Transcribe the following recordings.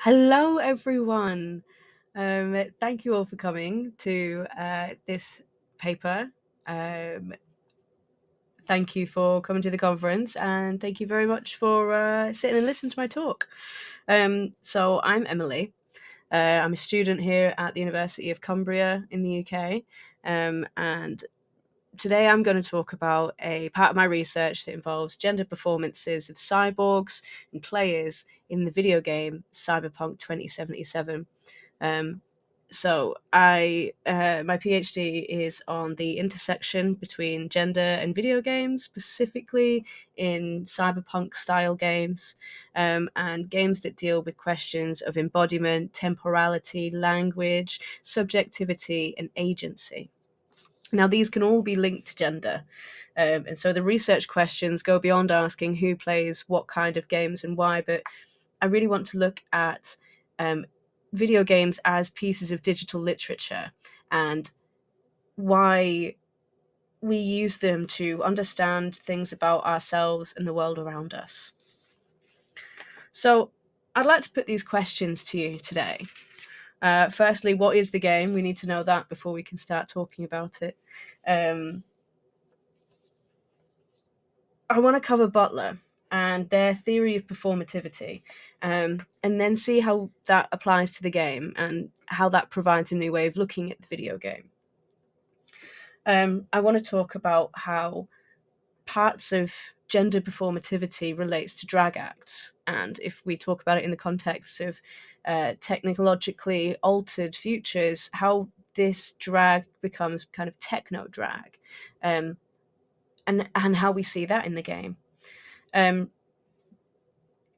Hello, everyone. Thank you all for coming to this paper. Um, Thank you for coming to the conference, and thank you very much for sitting and listening to my talk. So, I'm Emily. I'm a student here at the University of Cumbria in the UK, and today I'm going to talk about a part of my research that involves gender performances of cyborgs and players in the video game Cyberpunk 2077. Um, my PhD is on the intersection between gender and video games, specifically in cyberpunk style games, and games that deal with questions of embodiment, temporality, language, subjectivity, and agency. Now, these can all be linked to gender. And so the research questions go beyond asking who plays what kind of games and why, but I really want to look at um, video games as pieces of digital literature and why we use them to understand things about ourselves and the world around us. So I'd like to put these questions to you today. Firstly, what is the game? We need to know that before we can start talking about it. I want to cover Butler and their theory of performativity, and then see how that applies to the game and how that provides a new way of looking at the video game. I want to talk about how parts of gender performativity relates to drag acts, and if we talk about it in the context of technologically altered futures, how this drag becomes kind of techno drag, and how we see that in the game. Um,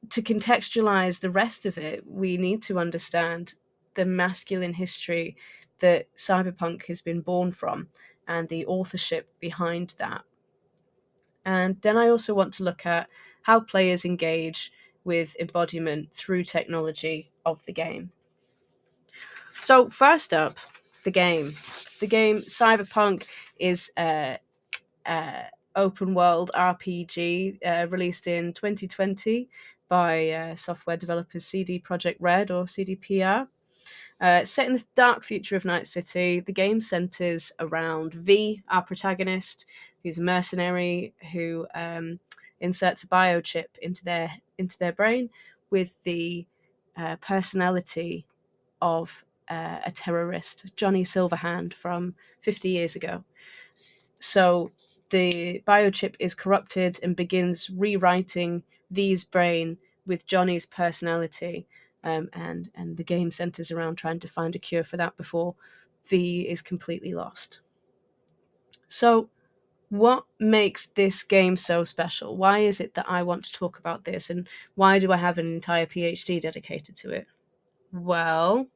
to contextualize the rest of it, we need to understand the masculine history that cyberpunk has been born from and the authorship behind that. And then I also want to look at how players engage with embodiment through technology of the game. So, first up, the game. The game Cyberpunk is a open world RPG released in 2020 by software developers CD Projekt Red or CDPR. Set in the dark future of Night City, the game centers around V, our protagonist, who's a mercenary who inserts a biochip into their brain with the personality of a terrorist, Johnny Silverhand from 50 years ago. So the biochip is corrupted and begins rewriting V's brain with Johnny's personality, and the game centers around trying to find a cure for that before V is completely lost. So, what makes this game so special? Why is it that I want to talk about this, and why do I have an entire PhD dedicated to it? Well,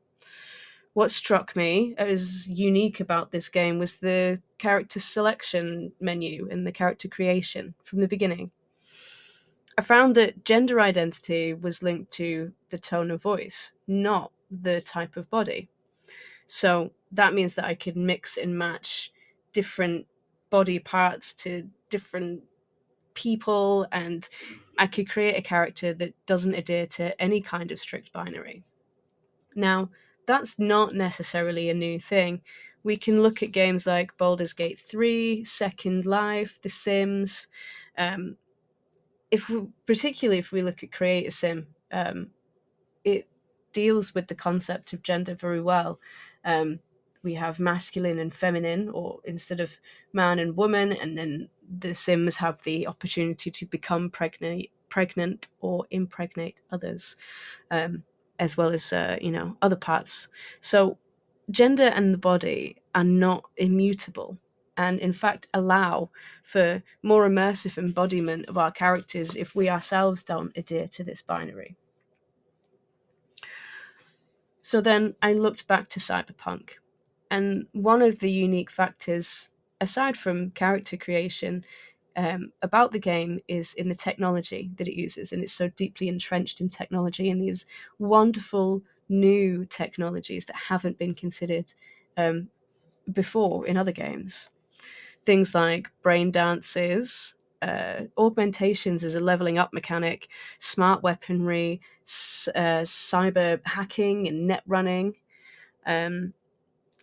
what struck me as unique about this game was the character selection menu and the character creation from the beginning. I found that gender identity was linked to the tone of voice, not the type of body. So that means that I could mix and match different body parts to different people, and I could create a character that doesn't adhere to any kind of strict binary. Now, that's not necessarily a new thing. We can look at games like Baldur's Gate 3, Second Life, The Sims. Um, Particularly if we look at Create a Sim, it deals with the concept of gender very well. We have masculine and feminine, or instead of man and woman, and then the Sims have the opportunity to become pregnant or impregnate others. As well as other parts. So gender and the body are not immutable, and in fact allow for more immersive embodiment of our characters if we ourselves don't adhere to this binary. So then I looked back to cyberpunk, and one of the unique factors, aside from character creation, about the game is in the technology that it uses, and it's so deeply entrenched in technology and these wonderful new technologies that haven't been considered before in other games. Things like brain dances, augmentations as a leveling up mechanic, smart weaponry, cyber hacking, and net running.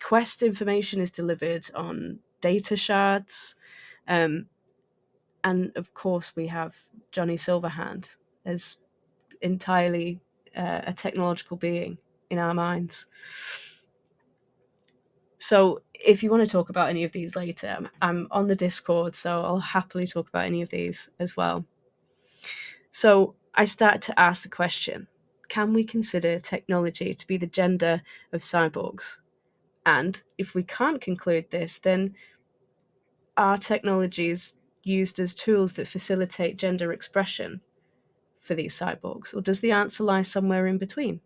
Quest information is delivered on data shards. Um, and of course, we have Johnny Silverhand as entirely a technological being in our minds. So if you want to talk about any of these later, I'm on the Discord, so I'll happily talk about any of these as well. So I start to ask the question, can we consider technology to be the gender of cyborgs? And if we can't conclude this, then are technologies used as tools that facilitate gender expression for these cyborgs? Or does the answer lie somewhere in between?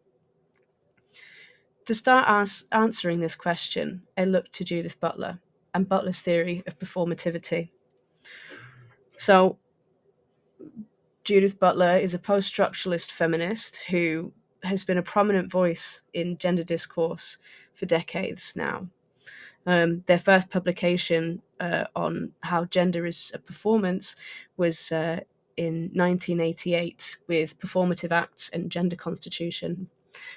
To start answering this question, I looked to Judith Butler and Butler's theory of performativity. So, Judith Butler is a post-structuralist feminist who has been a prominent voice in gender discourse for decades now. Their first publication on how gender is a performance was in 1988 with Performative Acts and Gender Constitution,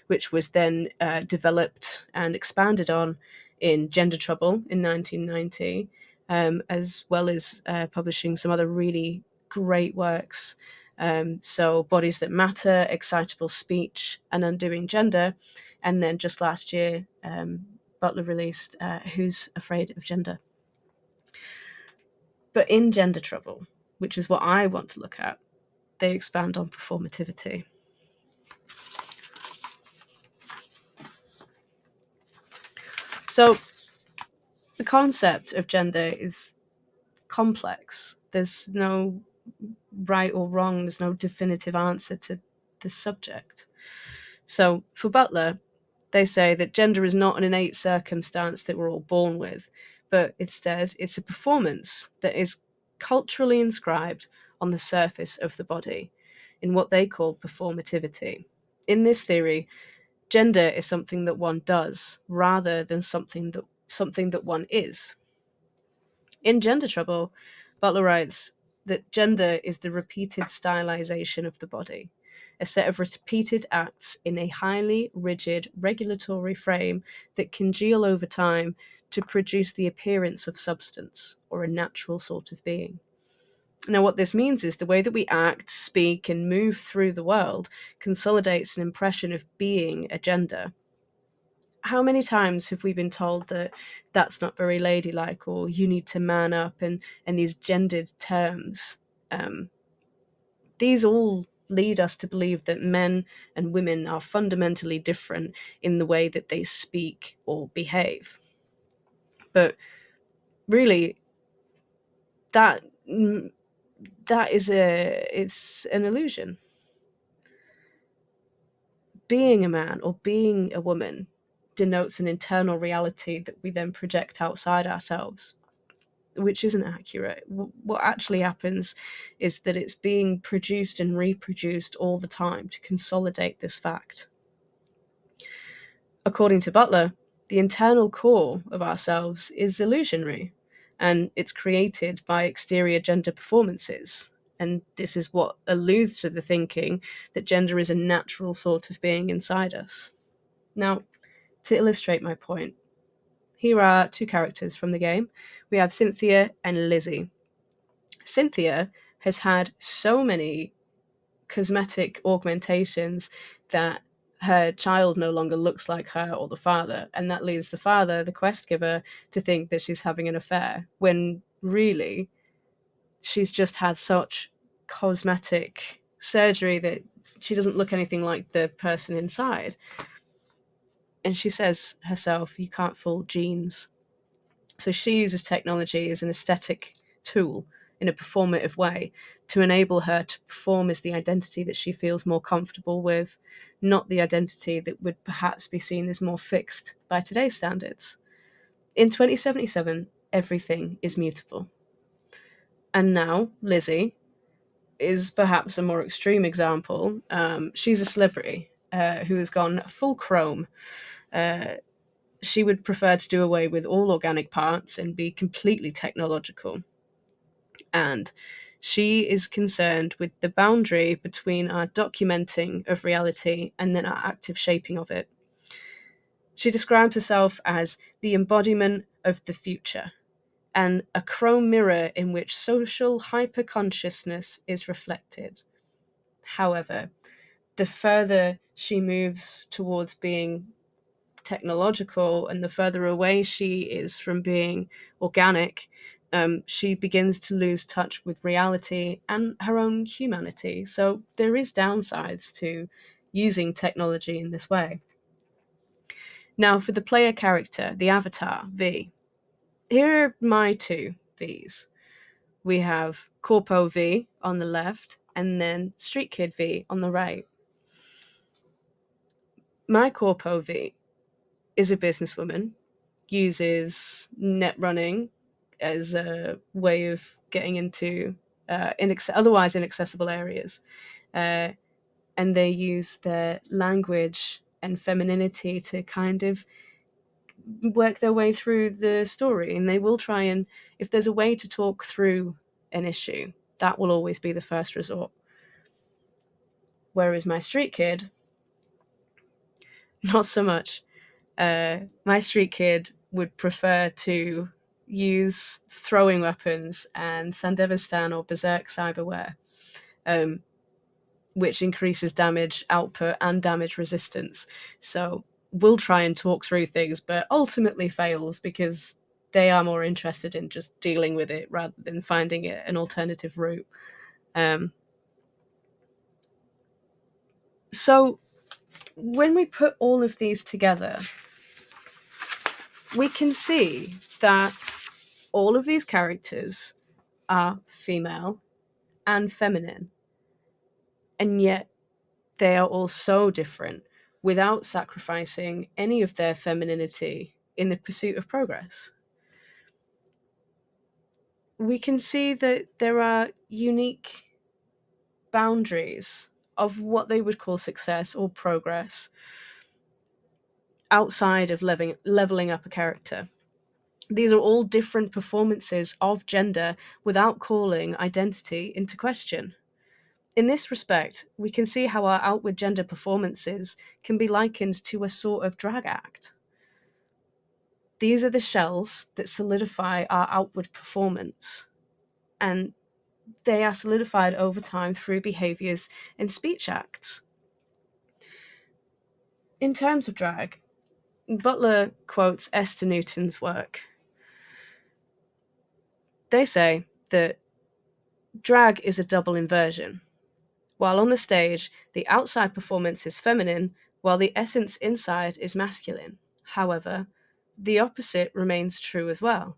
which was then developed and expanded on in Gender Trouble in 1990, as well as publishing some other really great works. So Bodies That Matter, Excitable Speech, and Undoing Gender. And then just last year, Butler released Who's Afraid of Gender? But in Gender Trouble, which is what I want to look at, they expand on performativity. So the concept of gender is complex. There's no right or wrong, there's no definitive answer to this subject. So for Butler, they say that gender is not an innate circumstance that we're all born with, but instead it's a performance that is culturally inscribed on the surface of the body in what they call performativity. In this theory, gender is something that one does rather than something that one is. In Gender Trouble, Butler writes that gender is the repeated stylization of the body, a set of repeated acts in a highly rigid regulatory frame that congeal over time to produce the appearance of substance or a natural sort of being. Now, what this means is the way that we act, speak, and move through the world consolidates an impression of being a gender. How many times have we been told that that's not very ladylike, or you need to man up, and these gendered terms? These all lead us to believe that men and women are fundamentally different in the way that they speak or behave. But really, that it's an illusion. Being a man or being a woman denotes an internal reality that we then project outside ourselves, which isn't accurate. What actually happens is that it's being produced and reproduced all the time to consolidate this fact. According to Butler, the internal core of ourselves is illusionary, and it's created by exterior gender performances. And this is what alludes to the thinking that gender is a natural sort of being inside us. Now, to illustrate my point, here are two characters from the game. We have Cynthia and Lizzie. Cynthia has had so many cosmetic augmentations that her child no longer looks like her or the father, and that leads the father, the quest giver, to think that she's having an affair, when really she's just had such cosmetic surgery that she doesn't look anything like the person inside. And she says herself, you can't fool genes. So she uses technology as an aesthetic tool in a performative way to enable her to perform as the identity that she feels more comfortable with, not the identity that would perhaps be seen as more fixed by today's standards. In 2077, everything is mutable. And now Lizzie is perhaps a more extreme example. She's a celebrity who has gone full chrome. She would prefer to do away with all organic parts and be completely technological. And She is concerned with the boundary between our documenting of reality and then our active shaping of it. She describes herself as the embodiment of the future and a chrome mirror in which social hyperconsciousness is reflected. However, the further she moves towards being technological and the further away she is from being organic, she begins to lose touch with reality and her own humanity. So there is downsides to using technology in this way. Now, for the player character, the avatar, V, here are my two Vs. We have Corpo V on the left and then Street Kid V on the right. My Corpo V is a businesswoman, uses net running as a way of getting into otherwise inaccessible areas. Uh, and they use their language and femininity to kind of work their way through the story. And they will try and, if there's a way to talk through an issue, that will always be the first resort. Whereas my street kid, not so much. My street kid would prefer to use throwing weapons and Sandevistan or Berserk cyberware, um, which increases damage output and damage resistance. So we'll try and talk through things, but ultimately fails because they are more interested in just dealing with it rather than finding it an alternative route. Um, so when we put all of these together, we can see that all of these characters are female and feminine, and yet they are all so different without sacrificing any of their femininity in the pursuit of progress. We can see that there are unique boundaries of what they would call success or progress outside of leveling up a character. These are all different performances of gender without calling identity into question. In this respect, we can see how our outward gender performances can be likened to a sort of drag act. These are the shells that solidify our outward performance, and they are solidified over time through behaviours and speech acts. In terms of drag, Butler quotes Esther Newton's work. They say that drag is a double inversion. While on the stage, the outside performance is feminine, while the essence inside is masculine. However, the opposite remains true as well.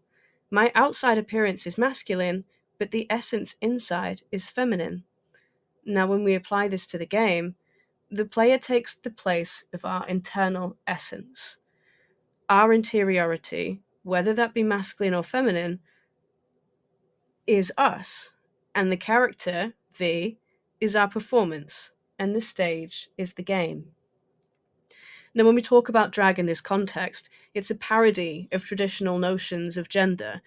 My outside appearance is masculine, but the essence inside is feminine. Now, when we apply this to the game, the player takes the place of our internal essence. Our interiority, whether that be masculine or feminine, is us, and the character, V, is our performance, and the stage is the game. Now, when we talk about drag in this context, it's a parody of traditional notions of gender,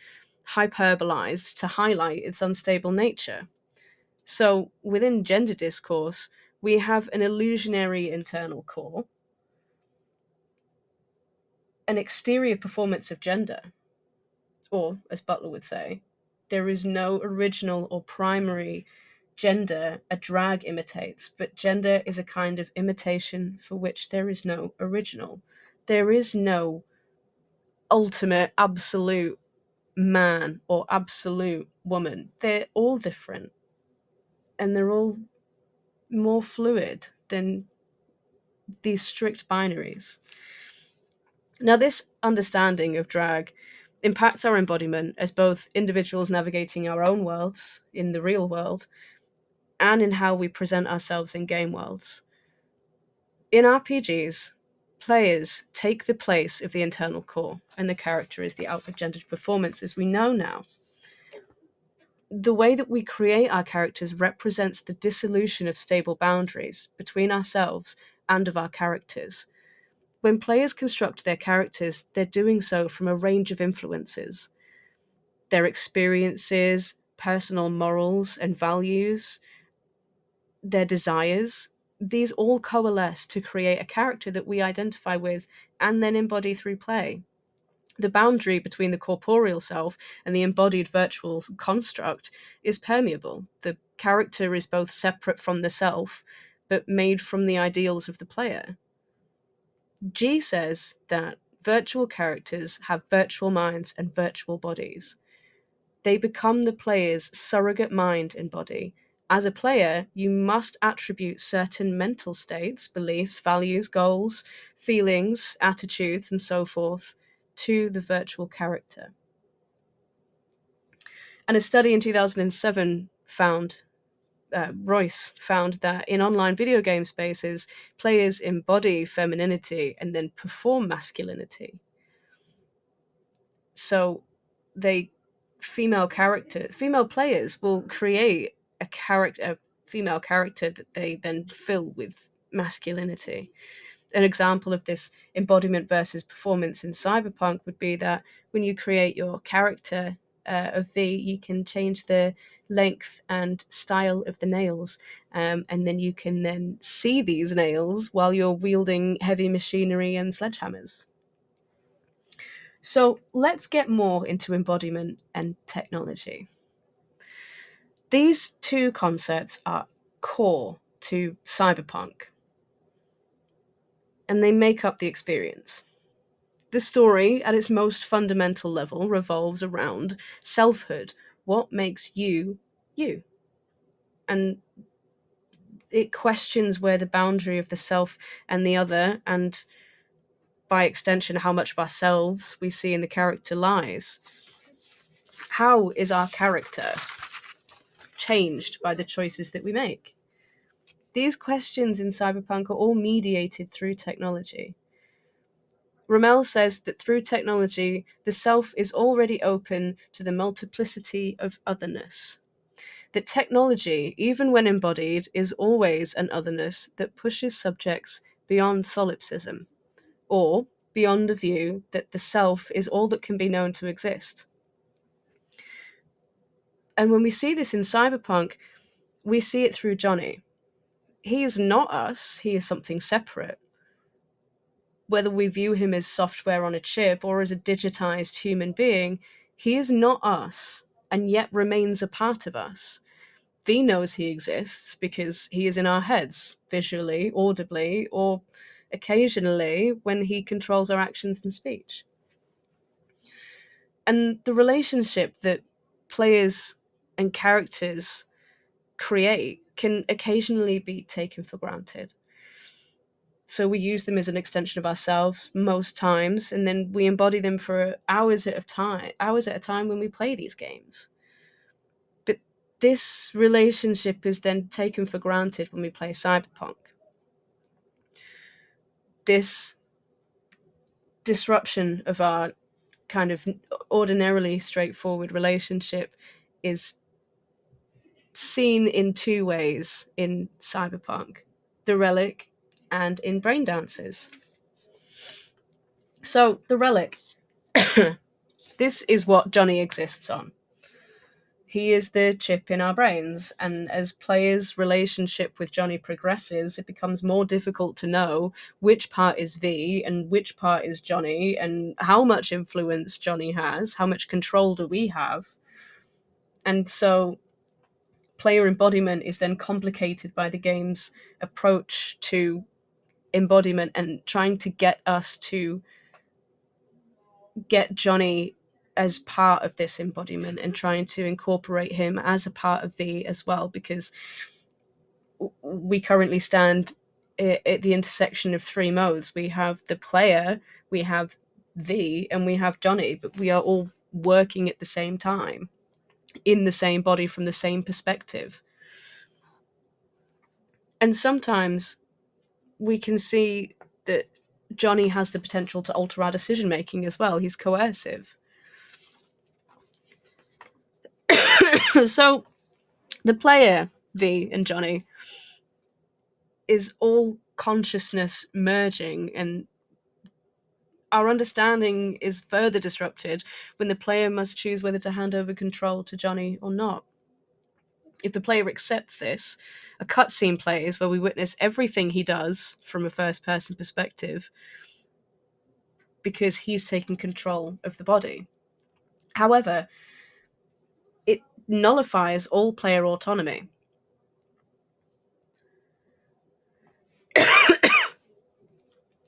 hyperbolized to highlight its unstable nature. So, within gender discourse, we have an illusionary internal core, an exterior performance of gender, or, as Butler would say, there is no original or primary gender a drag imitates, but gender is a kind of imitation for which there is no original. There is no ultimate, absolute man or absolute woman. They're all different, and they're all more fluid than these strict binaries. Now, this understanding of drag impacts our embodiment as both individuals navigating our own worlds in the real world and in how we present ourselves in game worlds. In RPGs, players take the place of the internal core, and the character is the outward gendered performance as we know now. The way that we create our characters represents the dissolution of stable boundaries between ourselves and of our characters. When players construct their characters, they're doing so from a range of influences. Their experiences, personal morals and values, their desires, these all coalesce to create a character that we identify with and then embody through play. The boundary between the corporeal self and the embodied virtual construct is permeable. The character is both separate from the self, but made from the ideals of the player. G says that virtual characters have virtual minds and virtual bodies. They become the player's surrogate mind and body. As a player, you must attribute certain mental states, beliefs, values, goals, feelings, attitudes, and so forth to the virtual character. And a study in 2007 found Royce found that in online video game spaces, players embody femininity and then perform masculinity. So female players will create a female character that they then fill with masculinity. An example of this embodiment versus performance in Cyberpunk would be that when you create your character of V, you can change the length and style of the nails, and then you can then see these nails while you're wielding heavy machinery and sledgehammers. So let's get more into embodiment and technology. These two concepts are core to cyberpunk, and they make up the experience. The story, at its most fundamental level, revolves around selfhood. What makes you, you? And it questions where the boundary of the self and the other, and by extension, how much of ourselves we see in the character lies. How is our character changed by the choices that we make? These questions in cyberpunk are all mediated through technology. Rommel says that through technology, the self is already open to the multiplicity of otherness. That technology, even when embodied, is always an otherness that pushes subjects beyond solipsism, or beyond the view that the self is all that can be known to exist. And when we see this in cyberpunk, we see it through Johnny. He is not us, he is something separate. Whether we view him as software on a chip or as a digitized human being, he is not us and yet remains a part of us. V knows he exists because he is in our heads, visually, audibly, or occasionally when he controls our actions and speech. And the relationship that players and characters create can occasionally be taken for granted. So we use them as an extension of ourselves most times, and then we embody them for hours at a time when we play these games. But this relationship is then taken for granted when we play Cyberpunk. This disruption of our kind of ordinarily straightforward relationship is seen in two ways in Cyberpunk: the relic and in brain dances. So the relic, this is what Johnny exists on. He is the chip in our brains, and as players' relationship with Johnny progresses, it becomes more difficult to know which part is V and which part is Johnny, and how much influence Johnny has, how much control do we have. And so player embodiment is then complicated by the game's approach to embodiment and trying to get us to get Johnny as part of this embodiment and trying to incorporate him as a part of V as well, because we currently stand at the intersection of three modes. We have the player, we have V, and we have Johnny, but we are all working at the same time in the same body from the same perspective. And sometimes we can see that Johnny has the potential to alter our decision making as well. He's coercive. So the player, V and Johnny, is all consciousness merging, and our understanding is further disrupted when the player must choose whether to hand over control to Johnny or not. If the player accepts this, a cutscene plays where we witness everything he does from a first person perspective because he's taken control of the body. However, it nullifies all player autonomy.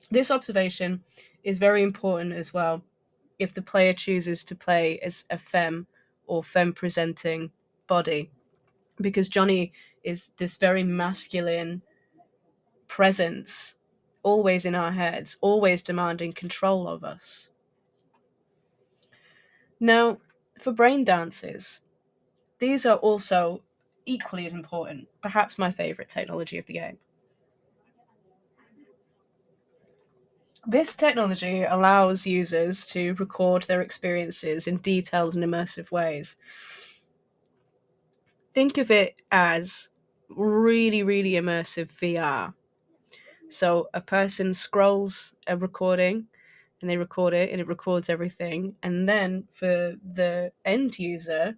This observation is very important as well if the player chooses to play as a femme or femme presenting body, because Johnny is this very masculine presence, always in our heads, always demanding control of us. Now, for brain dances, these are also equally as important, perhaps my favourite technology of the game. This technology allows users to record their experiences in detailed and immersive ways. Think of it as really, really immersive VR. So a person scrolls a recording and they record it and it records everything. And then for the end user,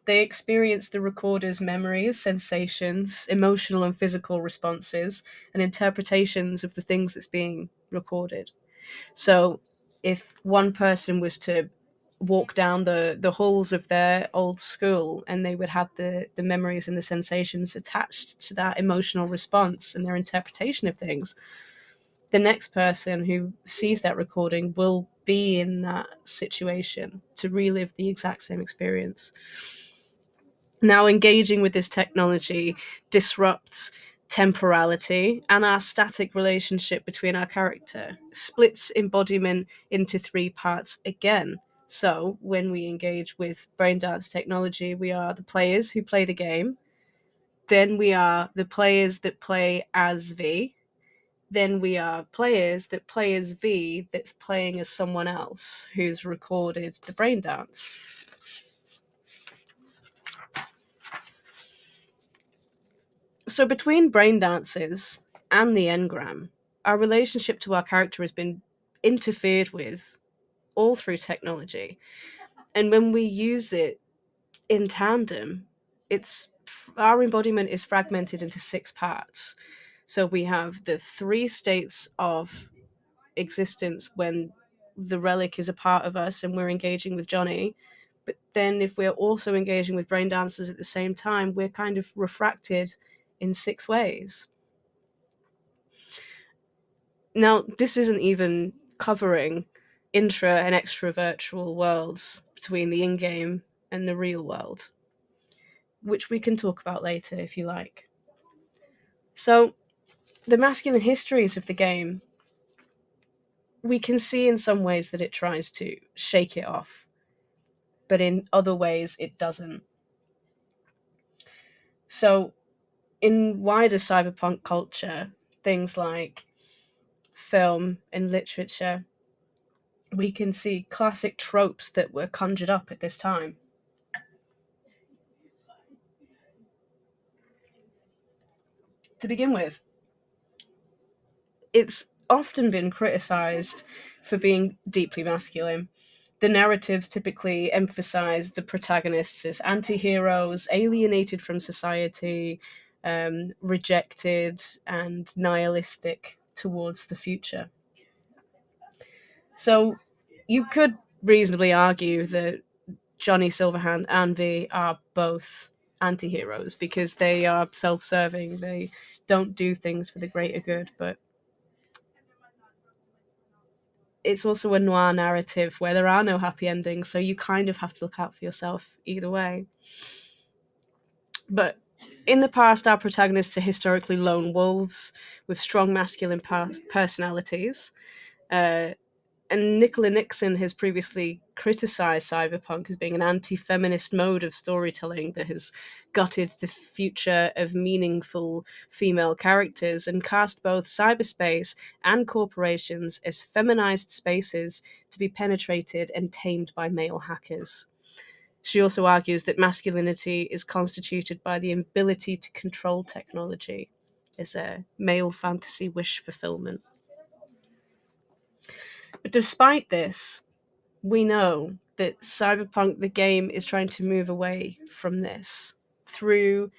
they experience the recorder's memories, sensations, emotional and physical responses, and interpretations of the things that's being recorded. So if one person was to walk down the halls of their old school and they would have the memories and the sensations attached to that emotional response and their interpretation of things, the next person who sees that recording will be in that situation to relive the exact same experience. Now, engaging with this technology disrupts temporality and our static relationship between our character, splits embodiment into three parts again. So, when we engage with brain dance technology, we are the players who play the game, then we are the players that play as V, then we are players that play as V that's playing as someone else who's recorded the brain dance. So between brain dances and the engram, our relationship to our character has been interfered with all through technology. And when we use it in tandem, it's our embodiment is fragmented into six parts. So we have the three states of existence when the relic is a part of us and we're engaging with Johnny. But then if we're also engaging with brain dancers at the same time, we're kind of refracted in six ways. Now, this isn't even covering intra and extra virtual worlds between the in-game and the real world, which we can talk about later if you like. So, the masculine histories of the game, we can see in some ways that it tries to shake it off, but in other ways it doesn't. So, in wider cyberpunk culture, things like film and literature, we can see classic tropes that were conjured up at this time. To begin with, it's often been criticized for being deeply masculine. The narratives typically emphasize the protagonists as anti heroes, alienated from society, rejected, and nihilistic towards the future. So you could reasonably argue that Johnny Silverhand and V are both anti heroes because they are self serving, they don't do things for the greater good, but it's also a noir narrative where there are no happy endings, so you kind of have to look out for yourself either way. But in the past, our protagonists are historically lone wolves with strong masculine personalities. Uh, and Nicola Nixon has previously criticized cyberpunk as being an anti-feminist mode of storytelling that has gutted the future of meaningful female characters and cast both cyberspace and corporations as feminized spaces to be penetrated and tamed by male hackers. She also argues that masculinity is constituted by the ability to control technology as a male fantasy wish fulfillment. But despite this, we know that Cyberpunk, the game, is trying to move away from this through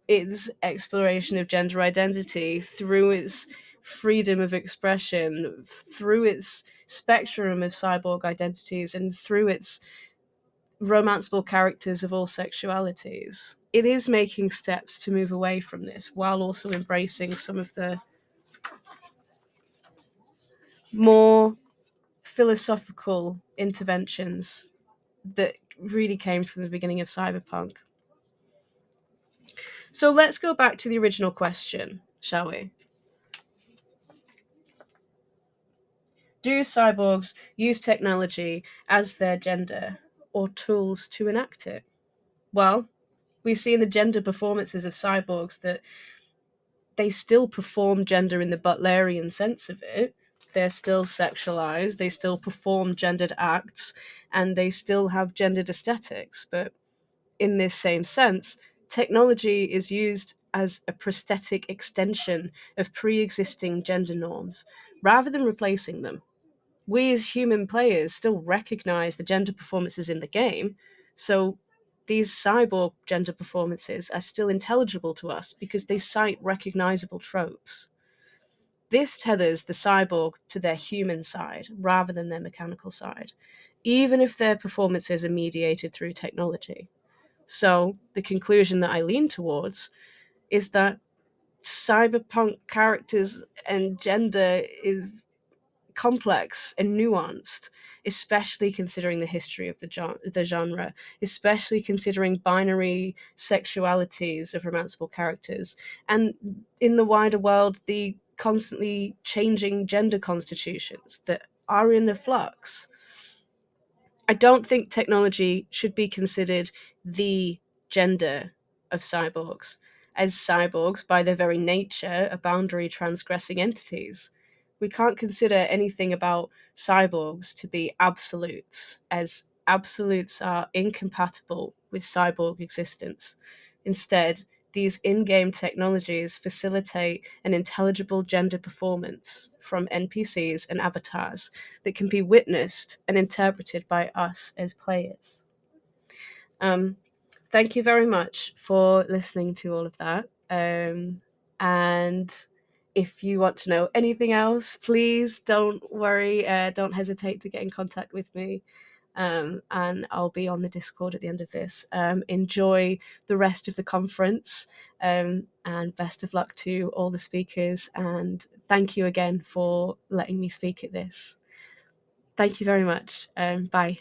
its exploration of gender identity, through its freedom of expression, through its spectrum of cyborg identities, and through its romanceable characters of all sexualities. It is making steps to move away from this while also embracing some of the more philosophical interventions that really came from the beginning of Cyberpunk. So let's go back to the original question, shall we? Do cyborgs use technology as their gender or tools to enact it? Well, we see in the gender performances of cyborgs that they still perform gender in the Butlerian sense of it. They're still sexualized, they still perform gendered acts, and they still have gendered aesthetics. But in this same sense, technology is used as a prosthetic extension of pre existing gender norms rather than replacing them. We as human players still recognize the gender performances in the game, so these cyborg gender performances are still intelligible to us because they cite recognizable tropes. This tethers the cyborg to their human side rather than their mechanical side, even if their performances are mediated through technology. So, the conclusion that I lean towards is that cyberpunk characters and gender is complex and nuanced, especially considering the history of the genre, especially considering binary sexualities of romanceable characters, and in the wider world, the constantly changing gender constitutions that are in a flux. I don't think technology should be considered the gender of cyborgs, as cyborgs, by their very nature, are boundary transgressing entities. We can't consider anything about cyborgs to be absolutes, as absolutes are incompatible with cyborg existence. Instead, these in game technologies facilitate an intelligible gender performance from NPCs and avatars that can be witnessed and interpreted by us as players. Um, Thank you very much for listening to all of that. And if you want to know anything else, please don't worry, don't hesitate to get in contact with me. And I'll be on the Discord at the end of this. Enjoy the rest of the conference, and best of luck to all the speakers. And thank you again for letting me speak at this. Thank you very much. Bye.